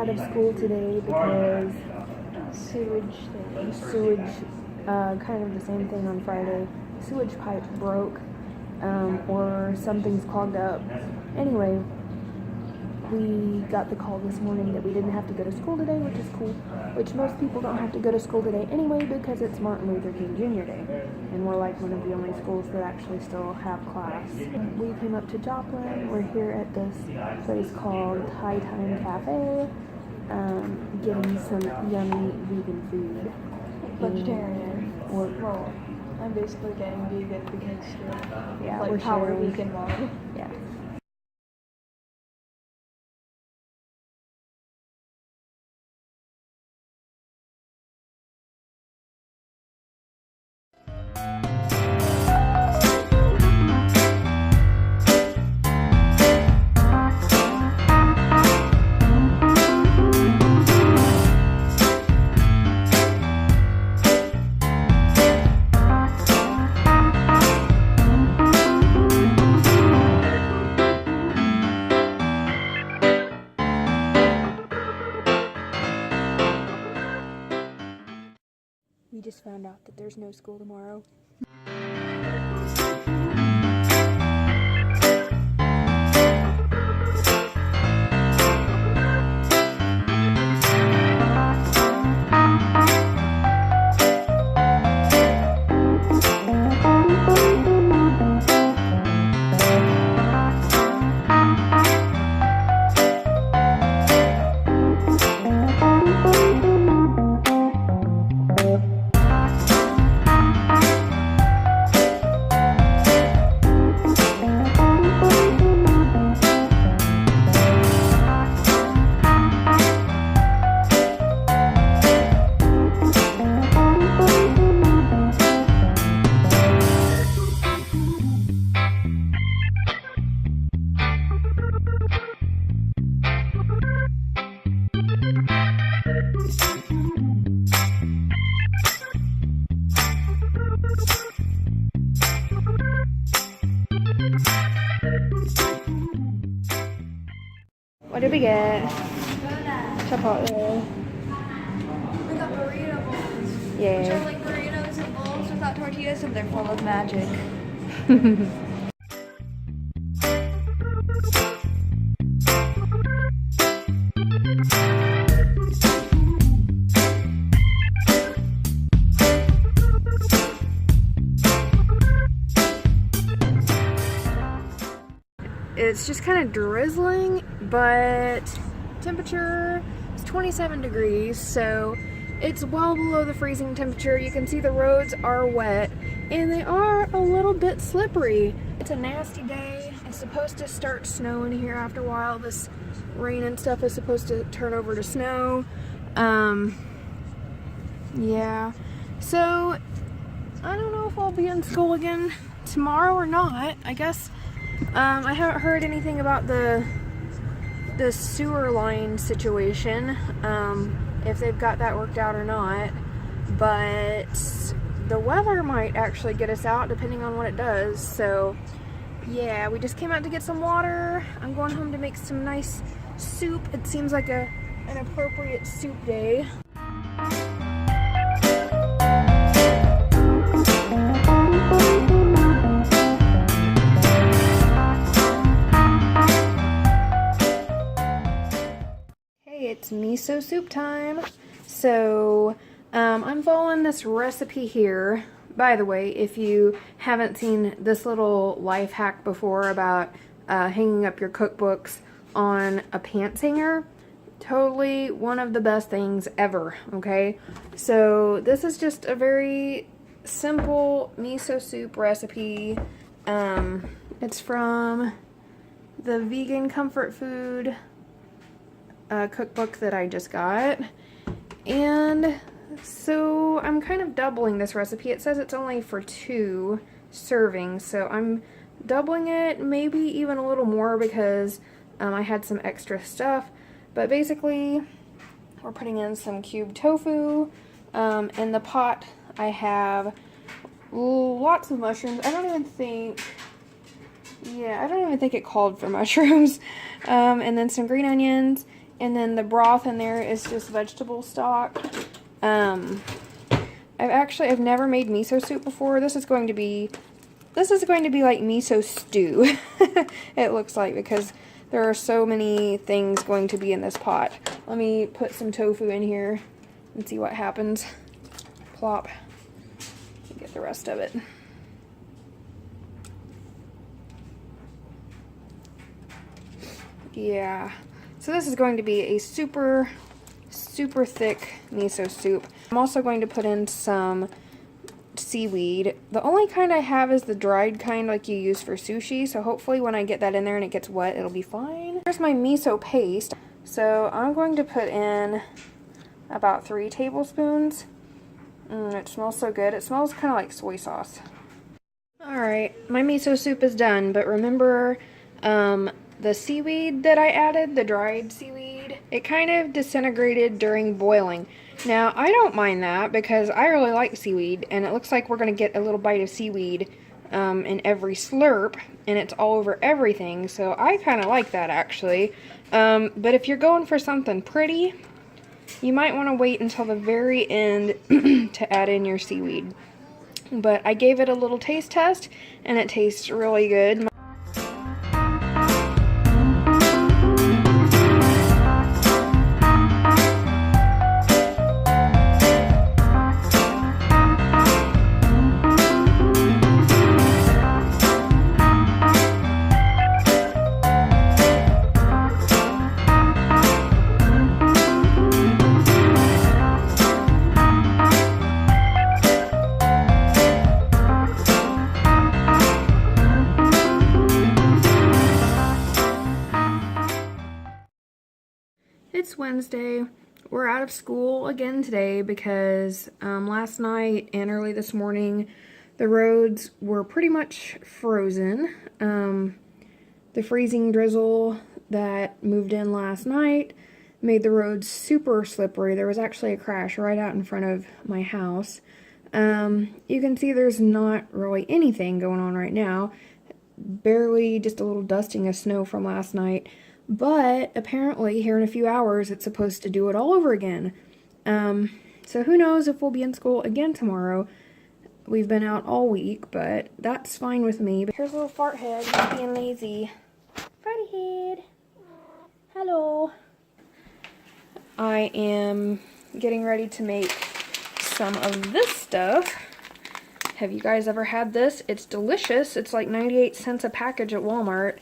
out of school today because sewage, kind of the same thing on Friday. Sewage pipe broke, or something's clogged up. Anyway, we got the call this morning that we didn't have to go to school today, which is cool, which most people don't have to go to school today anyway because it's Martin Luther King Jr. Day, and we're like one of the only schools that actually still have class. We came up to Joplin. We're here at this place called High Time Cafe, getting some yummy vegan food. Vegetarian. Well, I'm basically getting vegan because we're power vegan mom. Yeah. We just found out that there's no school tomorrow. What did we get? Chipotle. We got burrito bowls. Yeah. Which are like burritos and bowls without tortillas, and they're full of magic. It's just kind of drizzling, but temperature is 27 degrees, so it's well below the freezing temperature. You can see the roads are wet and they are a little bit slippery. It's a nasty day. It's supposed to start snowing here after a while. This rain and stuff is supposed to turn over to snow. Yeah, so I don't know if I'll be in school again tomorrow or not. I guess I haven't heard anything about the sewer line situation, if they've got that worked out or not, but the weather might actually get us out depending on what it does. So yeah, we just came out to get some water. I'm going home to make some nice soup. It seems like an appropriate soup day. It's miso soup time. So I'm following this recipe here. By the way, if you haven't seen this little life hack before about hanging up your cookbooks on a pants hanger, totally one of the best things ever, okay? So this is just a very simple miso soup recipe. It's from the Vegan Comfort Food cookbook that I just got, and so I'm kind of doubling this recipe. It says it's only for 2 servings, so I'm doubling it, maybe even a little more because I had some extra stuff. But basically we're putting in some cubed tofu. In the pot I have lots of mushrooms. I don't even think it called for mushrooms. And then some green onions And then the broth in there is just vegetable stock. I've never made miso soup before. This is going to be like miso stew. It looks like, because there are so many things going to be in this pot. Let me put some tofu in here and see what happens. Plop. Get the rest of it. Yeah. So this is going to be a super thick miso soup. I'm also going to put in some seaweed. The only kind I have is the dried kind like you use for sushi, so hopefully when I get that in there and it gets wet, it'll be fine. Here's my miso paste. So I'm going to put in about 3 tablespoons. It smells so good. It smells kind of like soy sauce. Alright, my miso soup is done, but remember the seaweed that I added, the dried seaweed, it kind of disintegrated during boiling. Now, I don't mind that because I really like seaweed, and it looks like we're going to get a little bite of seaweed in every slurp, and it's all over everything, so I kind of like that, actually. But if you're going for something pretty, you might want to wait until the very end to add in your seaweed. But I gave it a little taste test, and it tastes really good. It's Wednesday. We're out of school again today because last night and early this morning the roads were pretty much frozen. The freezing drizzle that moved in last night made the roads super slippery. There was actually a crash right out in front of my house. You can see there's not really anything going on right now. Barely just a little dusting of snow from last night. But apparently here in a few hours it's supposed to do it all over again. So who knows if we'll be in school again tomorrow. We've been out all week, but that's fine with me. Here's a little fart head being lazy. Farty head. Hello. I am getting ready to make some of this stuff. Have you guys ever had this? It's delicious. It's like 98 cents a package at Walmart.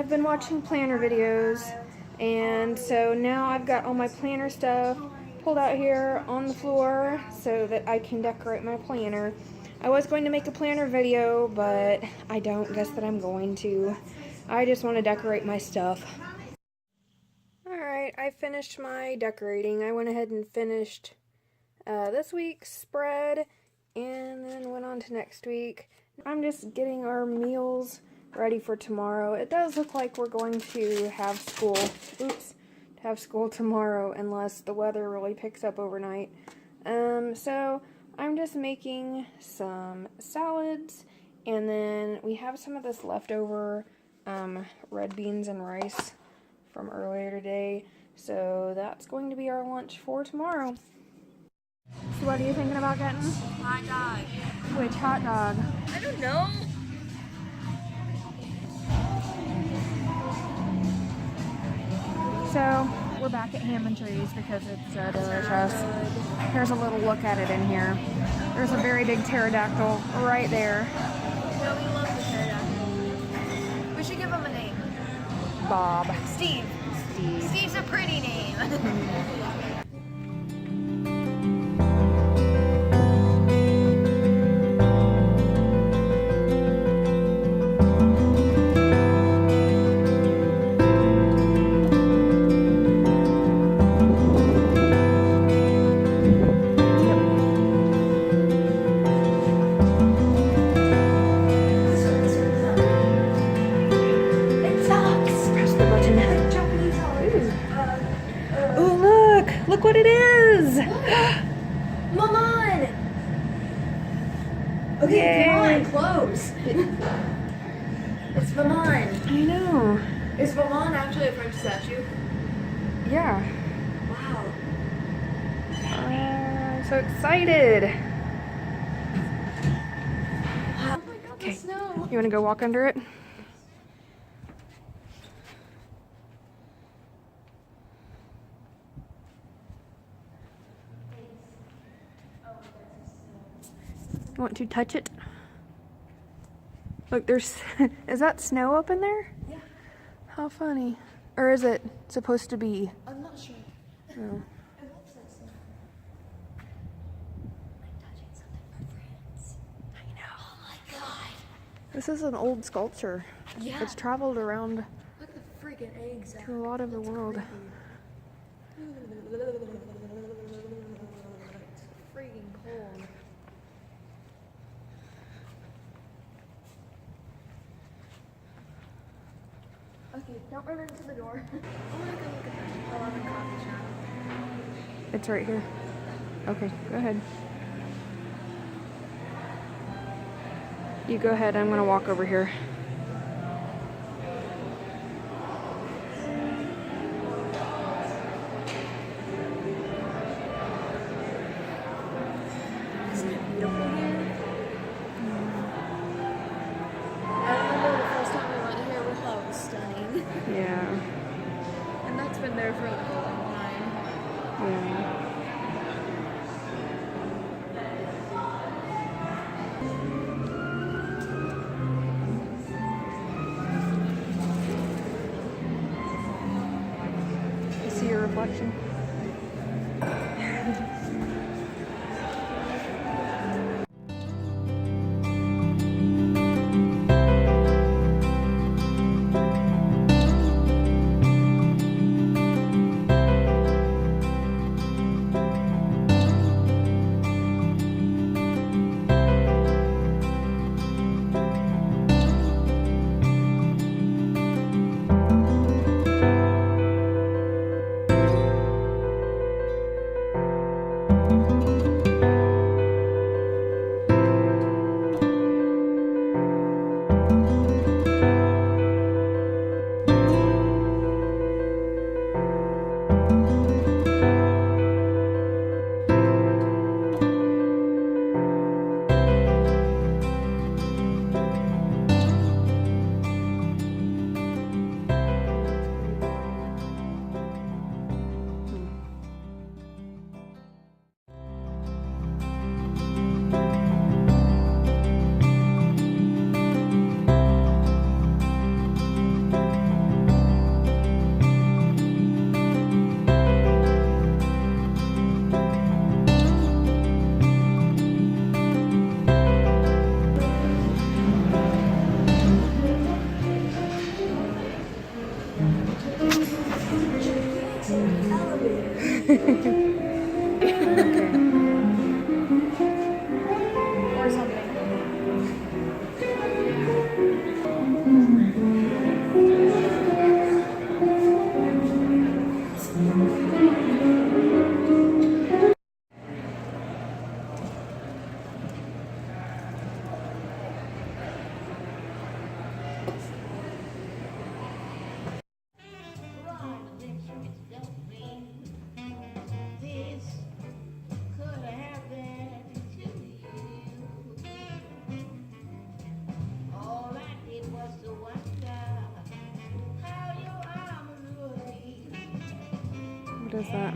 Been watching planner videos, and so now I've got all my planner stuff pulled out here on the floor so that I can decorate my planner. I was going to make a planner video, but I don't guess that I'm going to. I just want to decorate my stuff. Alright, I finished my decorating. I went ahead and finished this week's spread and then went on to next week. I'm just getting our meals ready for tomorrow. It does look like we're going to have school. Have school tomorrow unless the weather really picks up overnight. So I'm just making some salads, and then we have some of this leftover red beans and rice from earlier today. So that's going to be our lunch for tomorrow. So what are you thinking about getting? Hot dog. Which hot dog? I don't know. So, we're back at Ham and Trees because it's delicious. Here's a little look at it in here. There's a very big pterodactyl right there. No, we love the pterodactyl. We should give him a name. Bob. Steve. Steve's a pretty name. Look what it is! Maman! Okay, come on, close. It's Maman. I know. Is Maman actually a French statue? Yeah. Wow. I'm so excited. Oh my god, Okay. the snow. You want to go walk under it? You want to touch it? Look, there's... Is that snow up in there? Yeah. How funny. Or is it supposed to be? I'm not sure. Oh. It looks like snow. Like touching something from France. I know. Oh my god. This is an old sculpture. Yeah. It's traveled around Look at the freaking eggs. to a lot of the world. It's freaking cold. Okay, don't run into the door. Oh my god, look at that. Oh, I'm in coffee shop. It's right here. Okay, go ahead. You go ahead, I'm gonna walk over here. Isn't it beautiful here? I remember the first time we went here, we thought it was stunning. Yeah, And that's been there for like a long time. yeah. You see your reflection? Or something. What is that?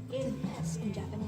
Yes, in Japanese.